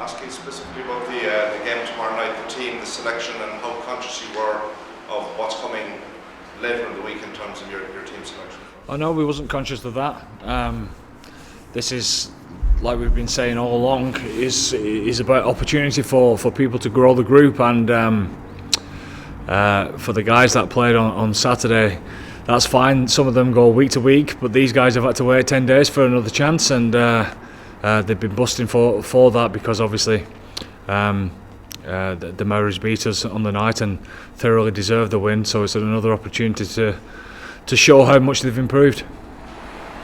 ask you specifically about the game tomorrow night, the team, the selection, and how conscious you were of what's coming later in the week in terms of your team selection. I know we wasn't conscious of that. This is, like we've been saying all along, is about opportunity for people to grow the group, and for the guys that played on Saturday, that's fine. Some of them go week to week, but these guys have had to wait 10 days for another chance, and they've been busting for that, because obviously the Maoris beat us on the night and thoroughly deserved the win. So it's another opportunity to show how much they've improved.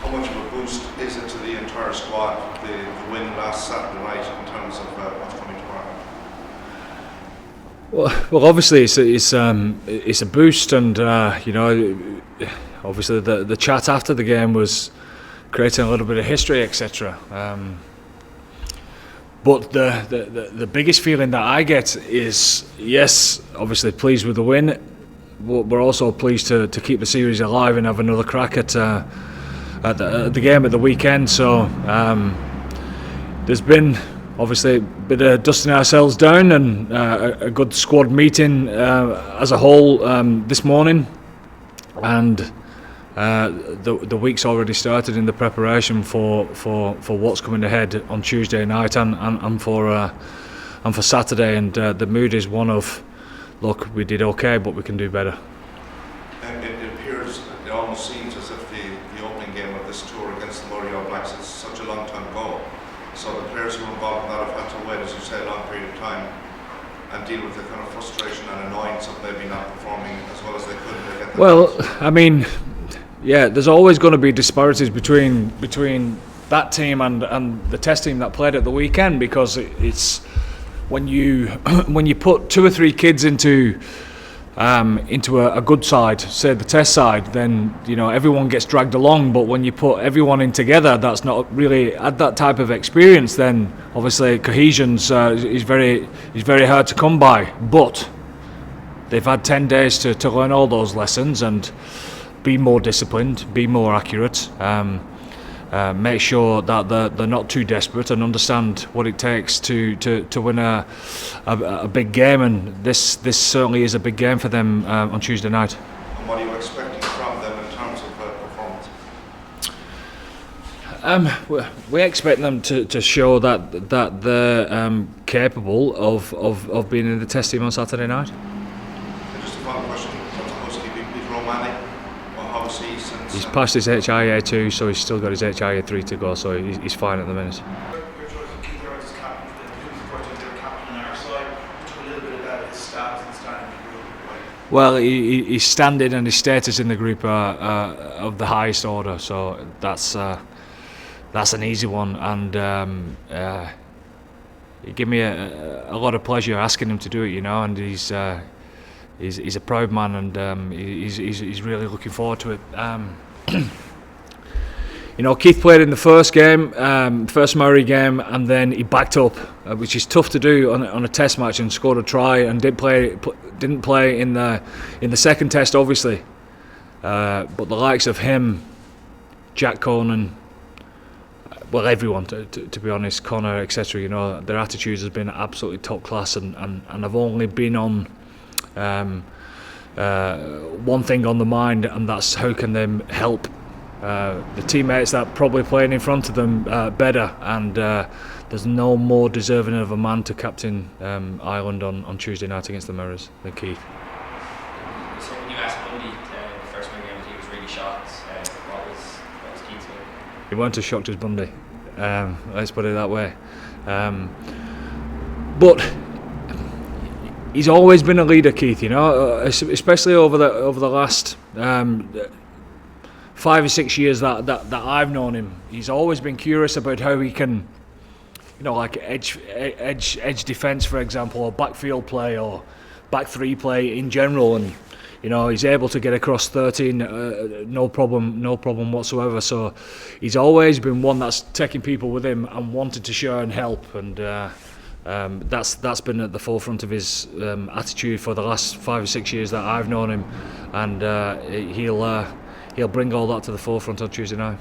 How much of a boost is it to the entire squad, the win last Saturday night, in terms of what's coming tomorrow? Well, obviously it's a boost, and obviously the chat after the game was creating a little bit of history, etc. But the biggest feeling that I get is, yes, obviously pleased with the win. We're also pleased to keep the series alive and have another crack at the game at the weekend. So there's been obviously a bit of dusting ourselves down, and a good squad meeting as a whole this morning, and the week's already started in the preparation for what's coming ahead on Tuesday night and for Saturday. And the mood is one of, look, we did okay, but we can do better. It appears, it almost seems as if the opening game of this tour against the Māori All Blacks is such a long time ago. So the players who are involved in that have had to wait, as you say, a long period of time and deal with the kind of frustration and annoyance of maybe not performing as well as they could. Well, I mean, yeah, there's always going to be disparities between that team and the Test team that played at the weekend, because it's when you put two or three kids into a good side, say the Test side, then everyone gets dragged along. But when you put everyone in together that's not really had that type of experience, then obviously cohesion's is very hard to come by. But they've had 10 days to learn all those lessons and be more disciplined, be more accurate, make sure that they're not too desperate, and understand what it takes to win a big game. And this certainly is a big game for them on Tuesday night. And what are you expecting from them in terms of performance? We expect them to show that they're capable of being in the Test team on Saturday night. And just a final question in terms of housekeeping, Peter O'Malley, how is he since? He's passed his HIA2, so he's still got his HIA3 to go, so he's fine at the minute. Well, his standing and his status in the group are of the highest order, so that's an easy one, and it gave me a lot of pleasure asking him to do it, and he's a proud man, and he's really looking forward to it. Keith played in the first game, first Maori game, and then he backed up, which is tough to do on a Test match, and scored a try, and didn't play in the second Test, obviously. But the likes of him, Jack Conan, well, everyone, to be honest, Connor, etc. Their attitudes has been absolutely top class, and I've only been on one thing on the mind, and that's how can they help the teammates that probably playing in front of them better. And there's no more deserving of a man to captain Ireland on Tuesday night against the Maoris than Keith. So when you asked Bundy the first game, he was really shocked. What was Keith's name? He weren't as shocked as Bundy. Let's put it that way. But he's always been a leader, Keith. Especially over the last 5 or 6 years that I've known him. He's always been curious about how he can, like edge defence, for example, or backfield play, or back three play in general, and he's able to get across 13 no problem whatsoever. So he's always been one that's taking people with him and wanted to share and help, and that's been at the forefront of his attitude for the last 5 or 6 years that I've known him, and he'll bring all that to the forefront on Tuesday night.